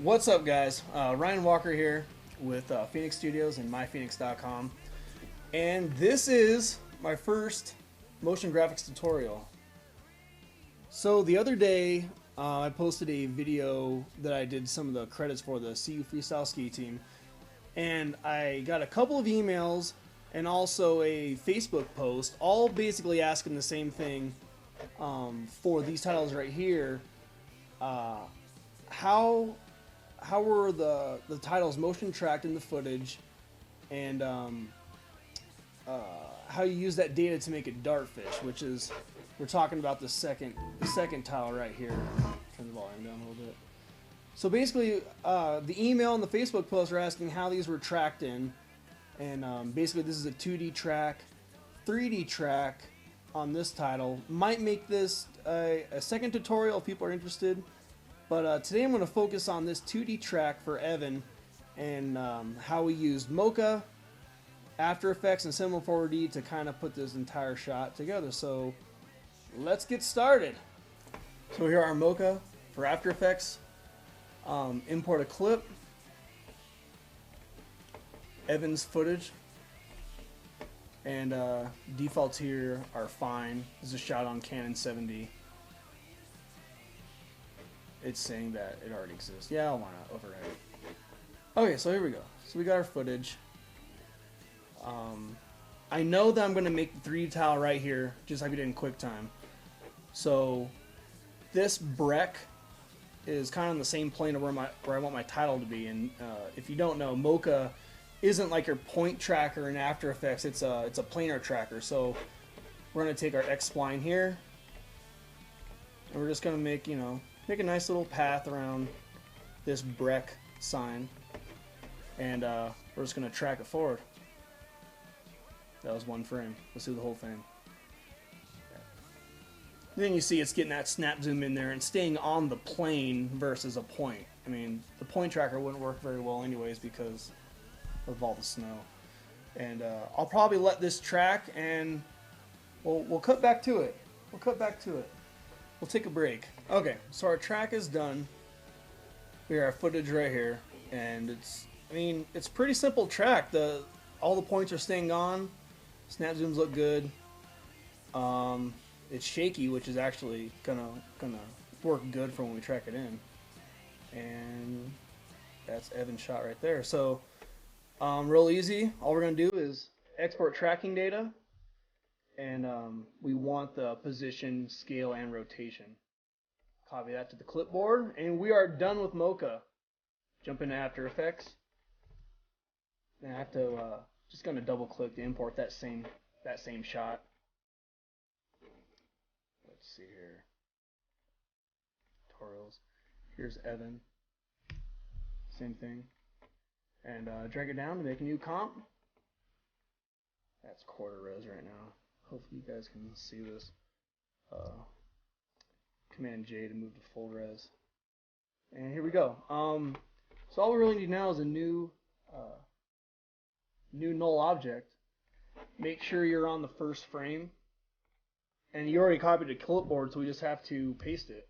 What's up, guys? Ryan Walker here with Phoenix Studios and myphoenix.com, and this is my first motion graphics tutorial. So the other day, I posted a video that I did some of the credits for the CU Freestyle Ski Team, and I got a couple of emails and also a Facebook post, all basically asking the same thing for these titles right here. How were the titles motion tracked in the footage, and how you use that data to make a dartfish, which is, we're talking about the second tile right here. Turn the volume down a little bit. So basically, the email and the Facebook post are asking how these were tracked in, and basically this is a 2D track, 3D track on this title. Might make this a second tutorial if people are interested. But today I'm going to focus on this 2D track for Evan and how we used Mocha, After Effects, and Cinema 4D to kind of put this entire shot together. So let's get started. So here are Mocha for After Effects. Import a clip, Evan's footage, and defaults here are fine. This is a shot on Canon 7D. It's saying that it already exists. Yeah, why not? Override it. Okay, so here we go. So we got our footage. I know that I'm going to make the 3D tile right here, just like we did in QuickTime. So this break is kind of on the same plane of where I want my title to be. And if you don't know, Mocha isn't like your point tracker in After Effects. It's a planar tracker. So we're going to take our X spline here, and we're just going to make a nice little path around this break sign, and we're just going to track it forward. That was one frame. Let's do the whole thing. Okay. Then you see it's getting that snap zoom in there and staying on the plane versus a point. I mean, the point tracker wouldn't work very well anyways because of all the snow. And I'll probably let this track, and we'll cut back to it. We'll take a break. Okay, so our track is done. We have our footage right here, and it's pretty simple track. All the points are staying on. Snap zooms look good. It's shaky, which is actually gonna work good for when we track it in. And that's Evan's shot right there. So real easy. All we're gonna do is export tracking data. And we want the position, scale, and rotation. Copy that to the clipboard, and we are done with Mocha. Jump into After Effects. And I have to just gonna double click to import that same shot. Let's see here. Tutorials. Here's Evan. Same thing. And drag it down to make a new comp. That's quarter res right now. Hopefully you guys can see this. Command J to move to full res. And here we go. So all we really need now is a new null object. Make sure you're on the first frame. And you already copied the clipboard, so we just have to paste it.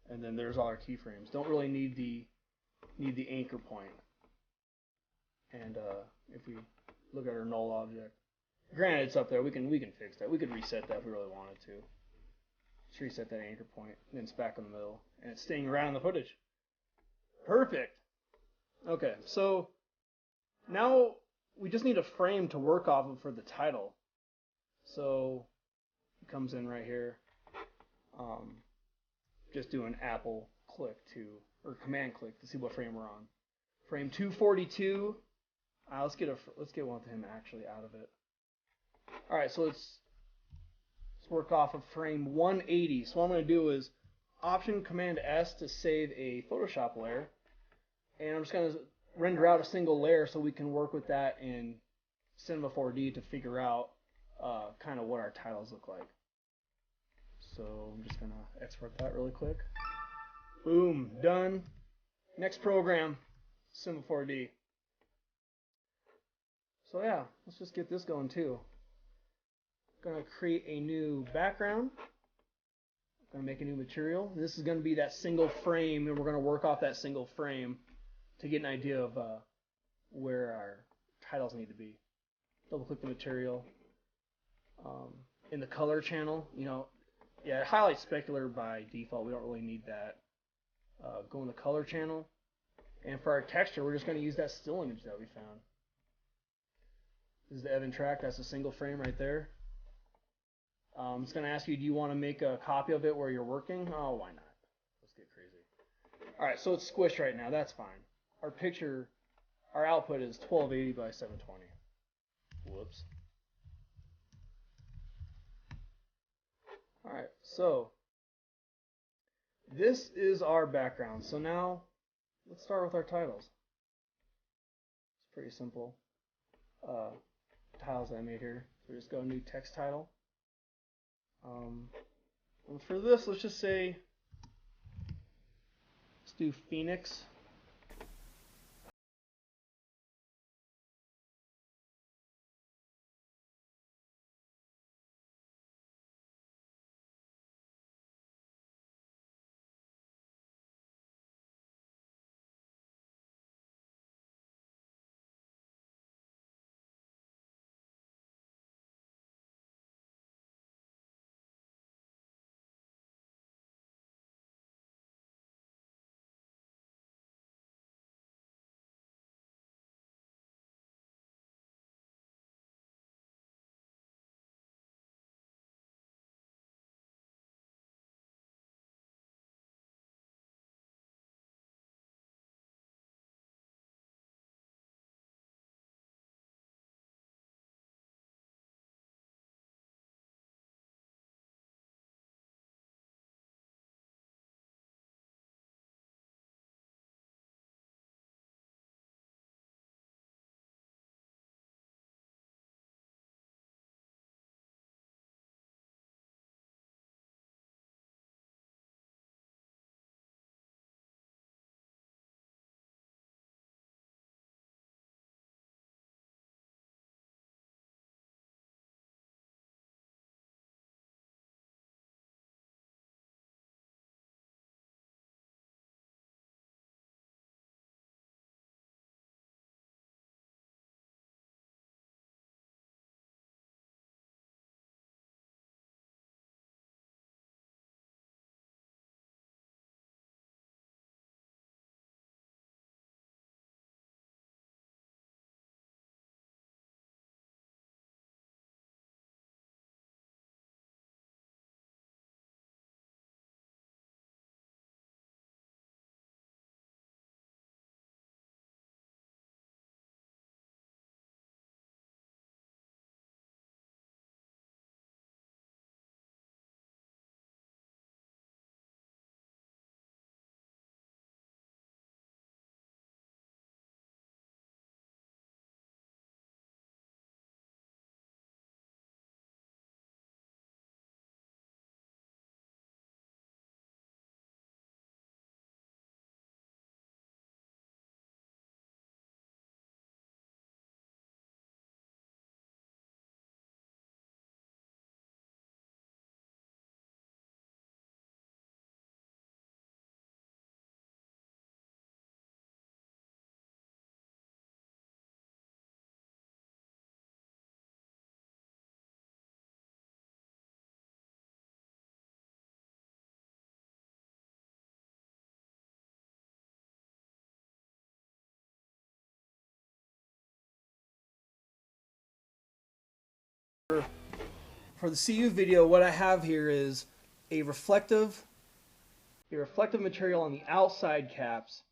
And then there's all our keyframes. Don't really need the anchor point. And if we look at our null object, granted, it's up there. We can fix that. We could reset that if we really wanted to. Just reset that anchor point, and then it's back in the middle, and it's staying around in the footage. Perfect. Okay, so now we just need a frame to work off of for the title. So it comes in right here. Just do an Apple click or command click to see what frame we're on. Frame 242. Let's get one with him actually out of it. Alright, so let's work off of frame 180. So what I'm going to do is Option Command S to save a Photoshop layer. And I'm just going to render out a single layer so we can work with that in Cinema 4D to figure out kind of what our titles look like. So I'm just going to export that really quick. Boom, done. Next program, Cinema 4D. So yeah, let's just get this going too. Going to create a new background. going to make a new material. This is going to be that single frame, and we're going to work off that single frame to get an idea of where our titles need to be. Double click the material. In the color channel, yeah, it highlights specular by default. We don't really need that. Go in the color channel. And for our texture, we're just going to use that still image that we found. This is the Evan track. That's a single frame right there. It's going to ask you, do you want to make a copy of it where you're working? Oh, why not? Let's get crazy. All right, so it's squished right now. That's fine. Our output is 1280 by 720. Whoops. All right, so this is our background. So now let's start with our titles. It's pretty simple. Titles that I made here. So just go new text title. And for this, let's just say, let's do Phoenix. For the CU video, what I have here is a reflective material on the outside caps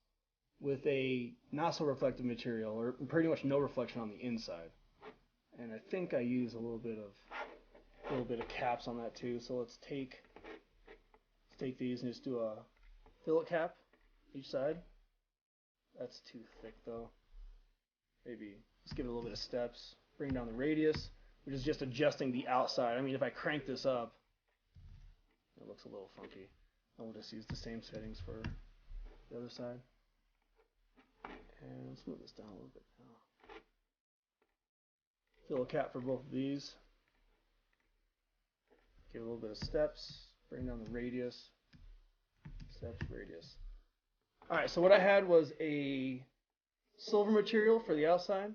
with a not so reflective material, or pretty much no reflection on the inside. And I think I use a little bit of caps on that too. So let's take these and just do a fillet cap each side. That's too thick though. Maybe let's give it a little bit of steps. Bring down the radius, which is just adjusting the outside. I mean, if I crank this up, it looks a little funky. And we'll just use the same settings for the other side. And let's move this down a little bit now. Fill a cap for both of these. Give a little bit of steps. Bring down the radius. Steps radius. Alright, so what I had was a silver material for the outside.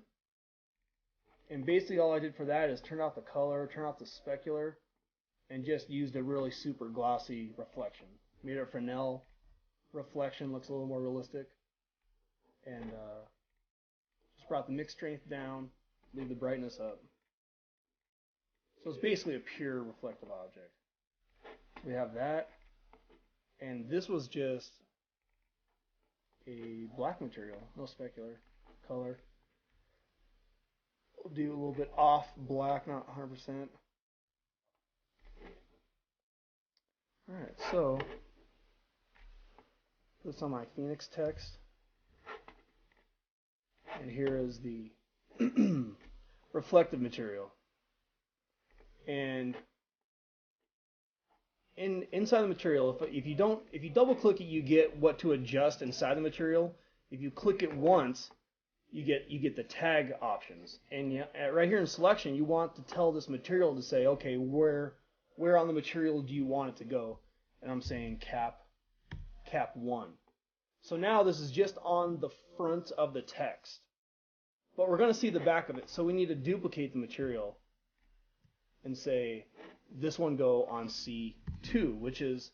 And basically all I did for that is turn out the color, turn out the specular, and just used a really super glossy reflection. Made it a Fresnel reflection, looks a little more realistic. And just brought the mix strength down, leave the brightness up. So it's basically a pure reflective object. We have that. And this was just a black material, no specular color. We'll do a little bit off black, not 100%. Alright, so this on my Phoenix text. And here is the reflective material. And inside the material, if you double click it, you get what to adjust inside the material. If you click it once, you get the tag options. And right here in selection, you want to tell this material to say, okay, where on the material do you want it to go? And I'm saying cap 1. So now this is just on the front of the text. But we're going to see the back of it, so we need to duplicate the material and say this one go on C2, which is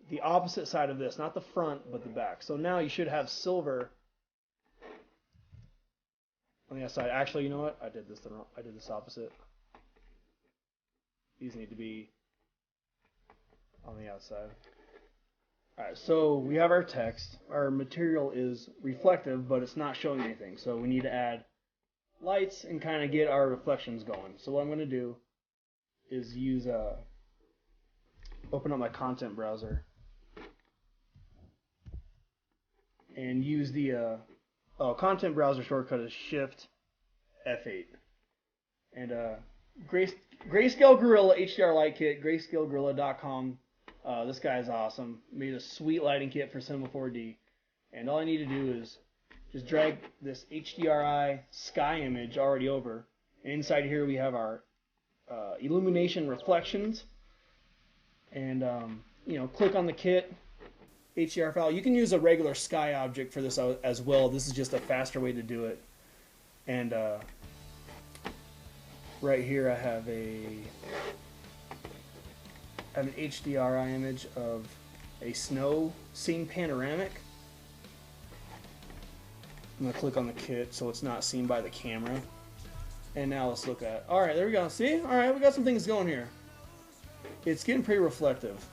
the opposite side of this, not the front, but the back. So now you should have silver on the outside. Actually, you know what? I did this opposite. These need to be on the outside. Alright, so we have our text. Our material is reflective, but it's not showing anything. So we need to add lights and kind of get our reflections going. So what I'm going to do is open up my content browser and use the content browser shortcut is Shift F8. And Grayscale Gorilla HDR Light Kit, grayscalegorilla.com. This guy's awesome. Made a sweet lighting kit for Cinema 4D. And all I need to do is just drag this HDRI sky image already over. And inside here we have our illumination reflections. And click on the kit, HDR file. You can use a regular sky object for this as well. This is just a faster way to do it. And right here I have an HDRI image of a snow scene panoramic. I'm going to click on the kit so it's not seen by the camera. And now let's look at, alright, there we go. See? Alright, we got some things going here. It's getting pretty reflective.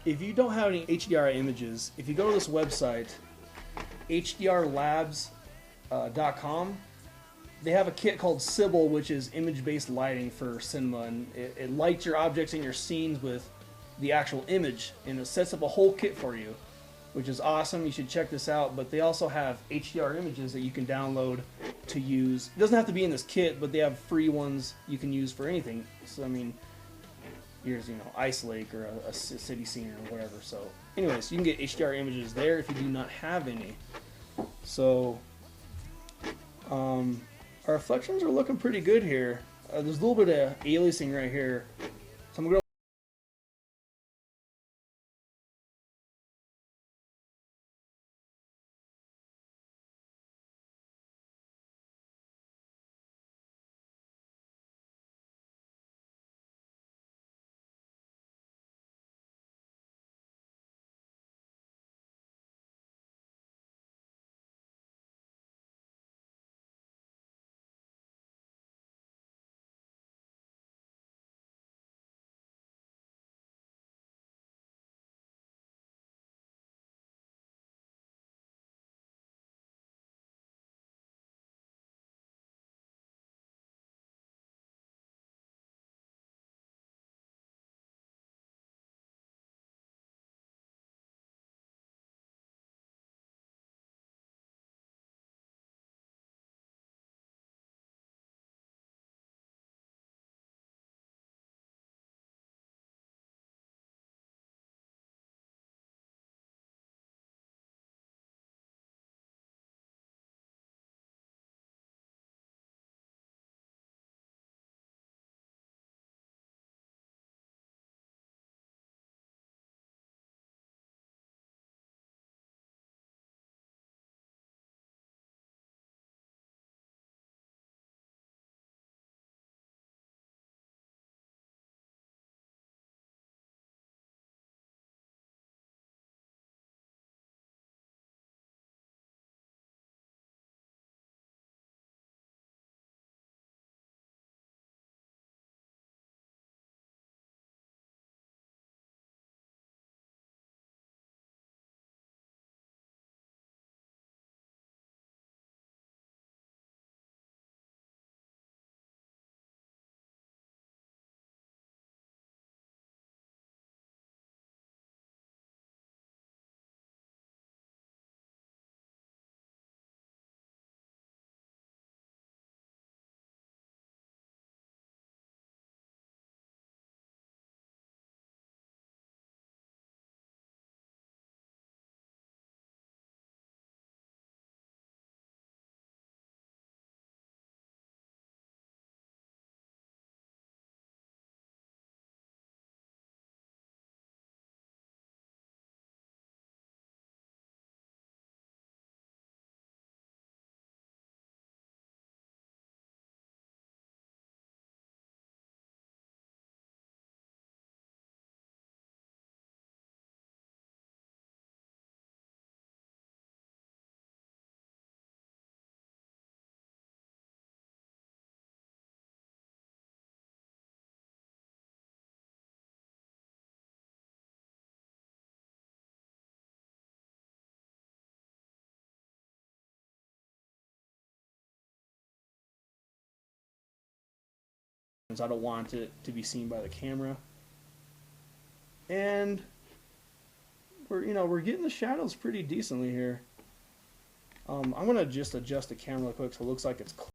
If you don't have any HDRI images, if you go to this website, hdrlabs.com, they have a kit called Sybil, which is image-based lighting for cinema, and it lights your objects in your scenes with the actual image, and it sets up a whole kit for you, which is awesome. You should check this out. But they also have HDR images that you can download to use. It doesn't have to be in this kit, but they have free ones you can use for anything. So I mean, here's Ice Lake or a city scene or whatever. So anyways, you can get HDR images there if you do not have any. So our reflections are looking pretty good here. There's a little bit of aliasing right here. So I'm going to I don't want it to be seen by the camera. And we're getting the shadows pretty decently here. I'm gonna just adjust the camera real quick so it looks like it's clear.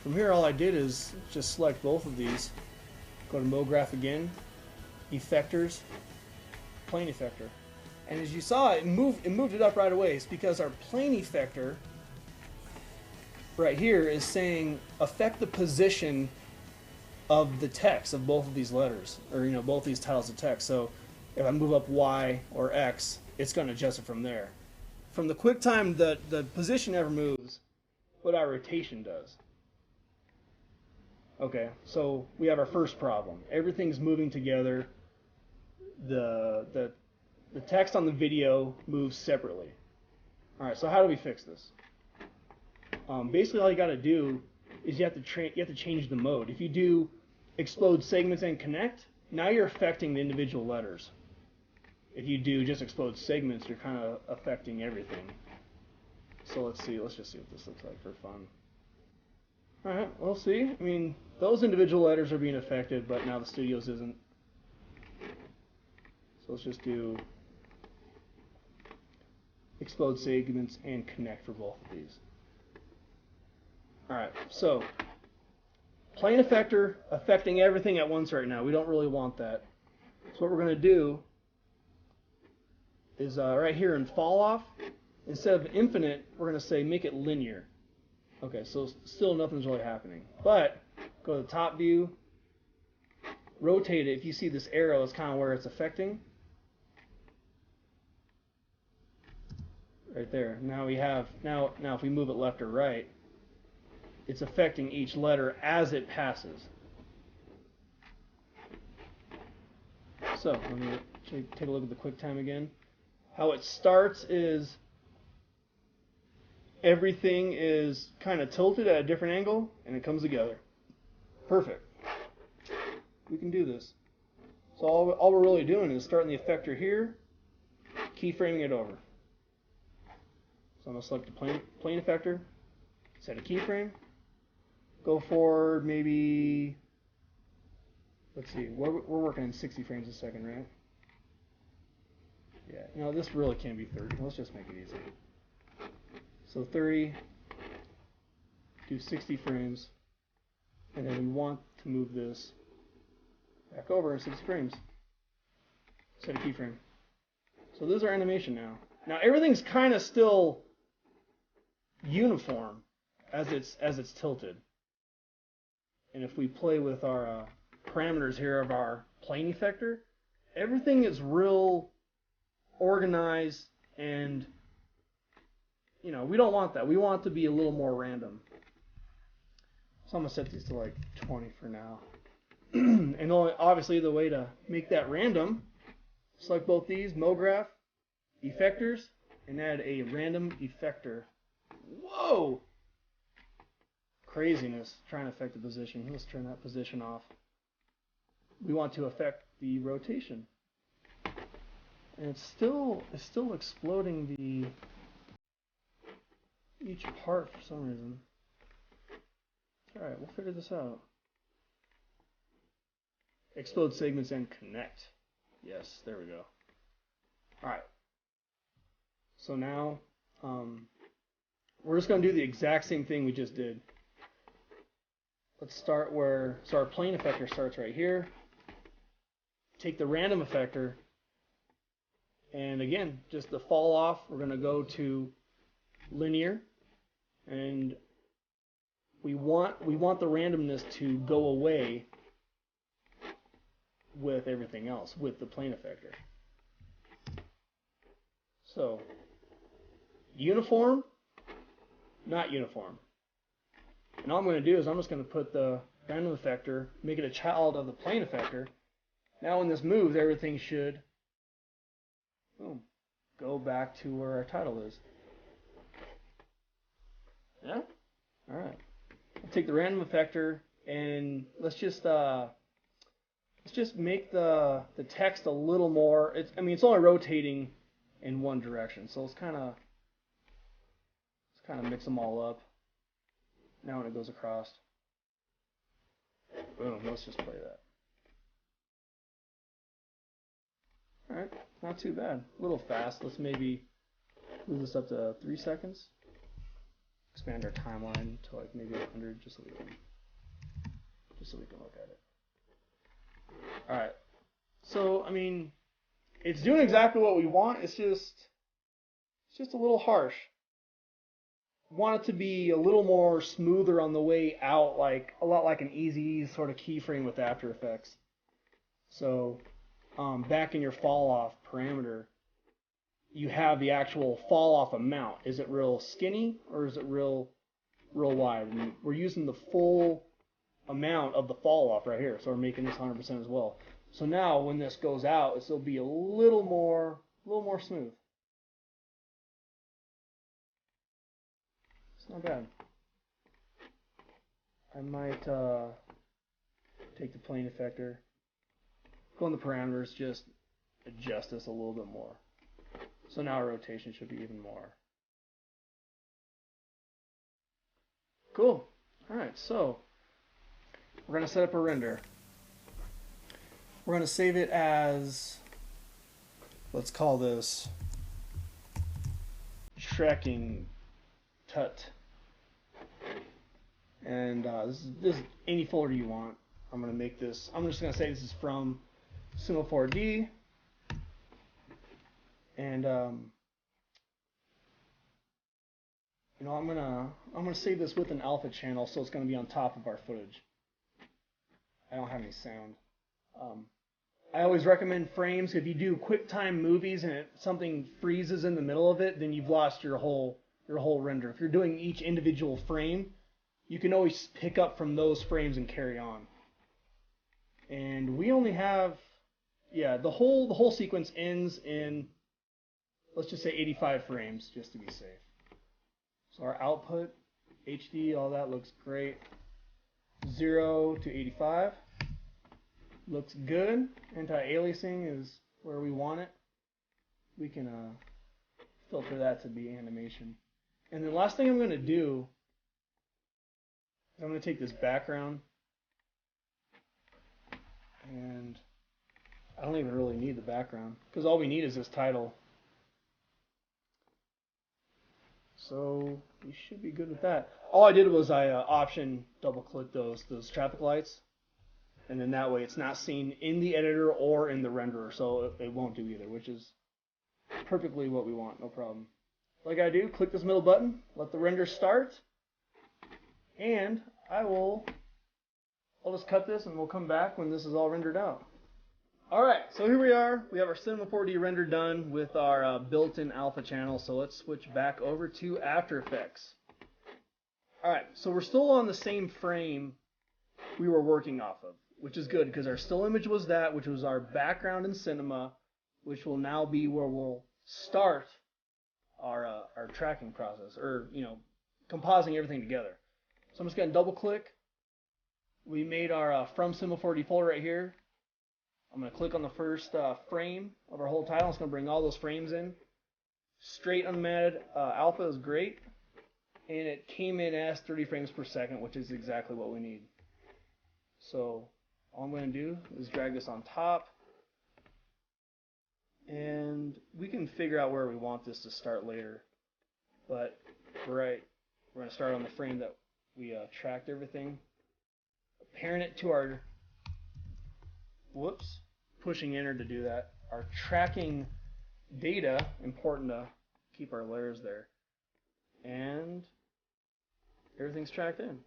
From here, all I did is just select both of these. Go to MoGraph again, Effectors, Plane Effector. And as you saw, it moved it up right away. It's because our Plane Effector right here is saying affect the position of the text of both of these letters, or both these titles of text. So if I move up Y or X, it's going to adjust it from there. From the QuickTime, the position never moves, but our rotation does. Okay, so we have our first problem. Everything's moving together. The text on the video moves separately. All right, so how do we fix this? Basically, all you got to do is you have to change the mode. If you do explode segments and connect, now you're affecting the individual letters. If you do just explode segments, you're kind of affecting everything. So let's see. Let's just see what this looks like for fun. All right, we'll see. I mean, those individual letters are being affected, but now the Studios isn't. So let's just do explode segments and connect for both of these. All right, so Plane Effector affecting everything at once right now. We don't really want that. So what we're going to do is right here in fall off, instead of infinite, we're going to say make it linear. Okay, so still nothing's really happening. But go to the top view, rotate it. If you see this arrow, it's kind of where it's affecting. Right there. Now we have now if we move it left or right, it's affecting each letter as it passes. So let me take a look at the QuickTime again. How it starts is everything is kind of tilted at a different angle, and it comes together. Perfect. We can do this. So all we're really doing is starting the effector here, keyframing it over. So I'm going to select the plane effector, set a keyframe, go forward maybe, let's see, we're working in 60 frames a second, right? Yeah, no, this really can't be 30. Let's just make it easy. So 30, do 60 frames, and then we want to move this back over in 60 frames. Set a keyframe. So this is our animation now. Now everything's kind of still uniform as it's tilted. And if we play with our parameters here of our plane effector, everything is real organized, and you know, we don't want that. We want it to be a little more random. So I'm gonna set these to like 20 for now. And obviously the way to make that random, select both these, MoGraph, Effectors, and add a random effector. Whoa! Craziness, trying to affect the position. Let's turn that position off. We want to affect the rotation. And it's still exploding each part for some reason. Alright, we'll figure this out. Explode segments and connect. Yes, there we go. Alright. So now, we're just going to do the exact same thing we just did. Let's start so our plane effector starts right here. Take the random effector, and again, just the fall off, we're going to go to linear, and we want the randomness to go away with everything else, with the plane effector. So, uniform, not uniform. And all I'm going to do is I'm just going to put the random effector, make it a child of the plane effector. Now when this moves, everything should, boom, go back to where our title is. Yeah? Alright. I'll take the random effector, and let's just make the text a little more. It's only rotating in one direction, so let's kind of mix them all up. Now when it goes across, boom. Let's just play that. All right, not too bad. A little fast. Let's maybe move this up to 3 seconds. Expand our timeline to like maybe 100, just so we can look at it. All right. So I mean, it's doing exactly what we want. It's just a little harsh. Want it to be a little more smoother on the way out, like a lot like an easy sort of keyframe with After Effects. So back in your fall off parameter, you have the actual fall off amount. Is it real skinny or is it real wide? And we're using the full amount of the fall off right here, so we're making this 100% as well. So now when this goes out, it'll be a little more smooth. It's not bad. I might take the plane effector, go in the parameters, just adjust this a little bit more. So now our rotation should be even more. Cool. Alright, so we're going to set up a render. We're going to save it as, let's call this tracking tut. And this is any folder you want. I'm going to make this, I'm just going to say this is from Sumo 4D. And you know, I'm gonna save this with an alpha channel, so it's gonna be on top of our footage. I don't have any sound. I always recommend frames. If you do QuickTime movies and something freezes in the middle of it, then you've lost your whole render. If you're doing each individual frame, you can always pick up from those frames and carry on. And we only have yeah, the whole sequence ends in, let's just say 85 frames, just to be safe. So our output, HD, all that looks great. 0 to 85 looks good. Anti-aliasing is where we want it. We can filter that to be animation. And the last thing I'm going to do is I'm going to take this background, and I don't even really need the background because all we need is this title. So we should be good with that. All I did was I option double click those traffic lights, and then that way it's not seen in the editor or in the renderer, so it won't do either, which is perfectly what we want, no problem. Like I do, click this middle button, let the render start, and I'll just cut this and we'll come back when this is all rendered out. Alright, so here we are. We have our Cinema 4D render done with our built-in alpha channel, so let's switch back over to After Effects. Alright, so we're still on the same frame we were working off of, which is good because our still image was that, which was our background in Cinema, which will now be where we'll start our tracking process, or compositing everything together. So I'm just going to double click. We made our from Cinema 4D folder right here. I'm going to click on the first frame of our whole title. It's going to bring all those frames in. Straight unmatted alpha is great, and it came in as 30 frames per second, which is exactly what we need. So all I'm going to do is drag this on top, and we can figure out where we want this to start later. But we're going to start on the frame that we tracked everything. Parent it to our, pushing enter to do that. Our tracking data, important to keep our layers there. And everything's tracked in.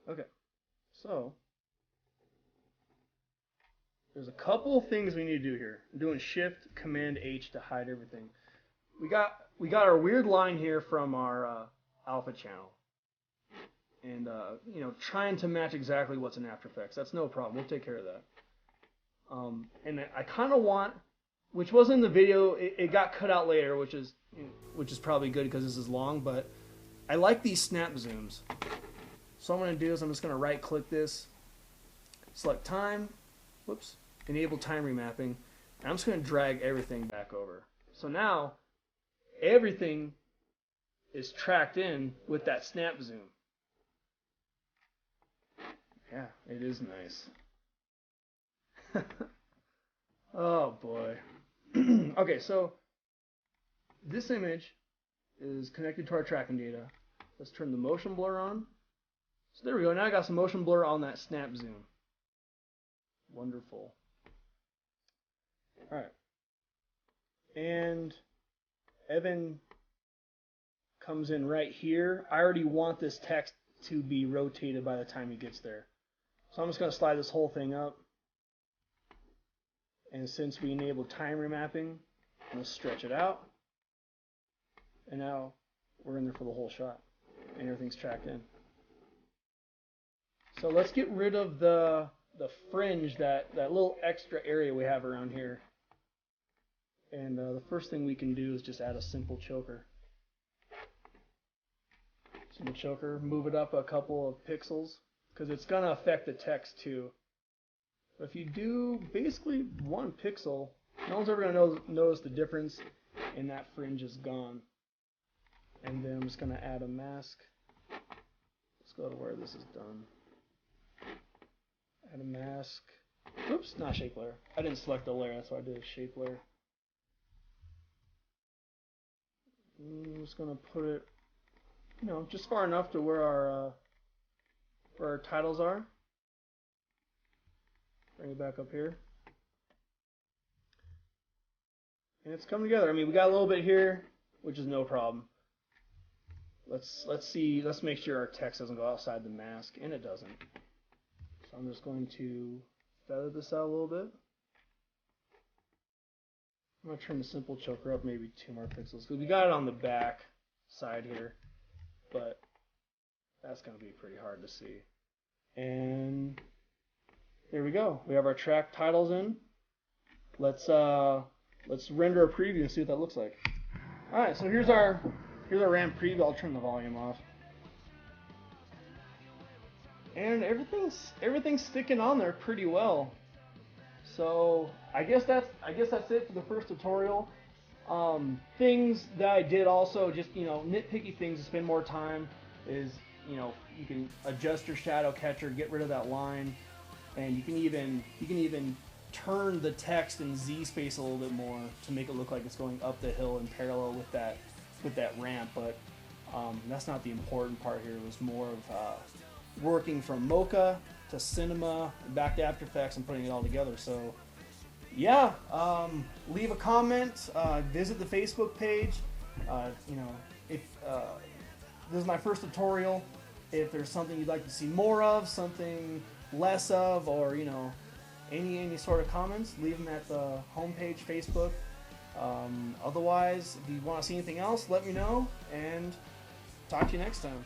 Okay, so there's a couple of things we need to do here. I'm doing Shift Command H to hide everything. We got our weird line here from our alpha channel, and trying to match exactly what's in After Effects. That's no problem. We'll take care of that. And I kind of want, which was in the video, it got cut out later, which is probably good because this is long. But I like these snap zooms. So what I'm going to do is I'm just going to right click this, select time, enable time remapping, and I'm just going to drag everything back over. So now everything is tracked in with that snap zoom. Yeah, it is nice. Oh boy. Okay, so this image is connected to our tracking data. Let's turn the motion blur on. So there we go. Now I got some motion blur on that snap zoom. Wonderful. All right. And Evan comes in right here. I already want this text to be rotated by the time he gets there. So I'm just going to slide this whole thing up. And since we enabled time remapping, I'm going to stretch it out. And now we're in there for the whole shot. And everything's tracked in. So let's get rid of the fringe, that little extra area we have around here. And the first thing we can do is just add a simple choker. Simple choker, move it up a couple of pixels, because it's going to affect the text too. But if you do basically 1 pixel, no one's ever going to notice the difference, and that fringe is gone. And then I'm just going to add a mask. Let's go to where this is done. Add a mask. Oops, not shape layer. I didn't select the layer, that's why I did a shape layer. I'm just going to put it, just far enough to where our titles are. Bring it back up here. And it's coming together. I mean, we got a little bit here, which is no problem. Let's make sure our text doesn't go outside the mask, and it doesn't. So I'm just going to feather this out a little bit. I'm going to turn the simple choker up maybe 2 more pixels, because we got it on the back side here, but that's going to be pretty hard to see. And there we go. We have our track titles in. Let's render a preview and see what that looks like. All right, so here's our ramp preview. I'll turn the volume off. And everything's sticking on there pretty well. So I guess that's it for the first tutorial. Things that I did also, just nitpicky things to spend more time, is you can adjust your shadow catcher, get rid of that line, and you can even turn the text in Z space a little bit more to make it look like it's going up the hill in parallel with that ramp. But that's not the important part here. It was more of working from Mocha to Cinema, back to After Effects, and putting it all together. So yeah, leave a comment, visit the Facebook page. If this is my first tutorial, if there's something you'd like to see more of, something less of, or any sort of comments, leave them at the homepage, Facebook. Otherwise, if you want to see anything else, let me know, and talk to you next time.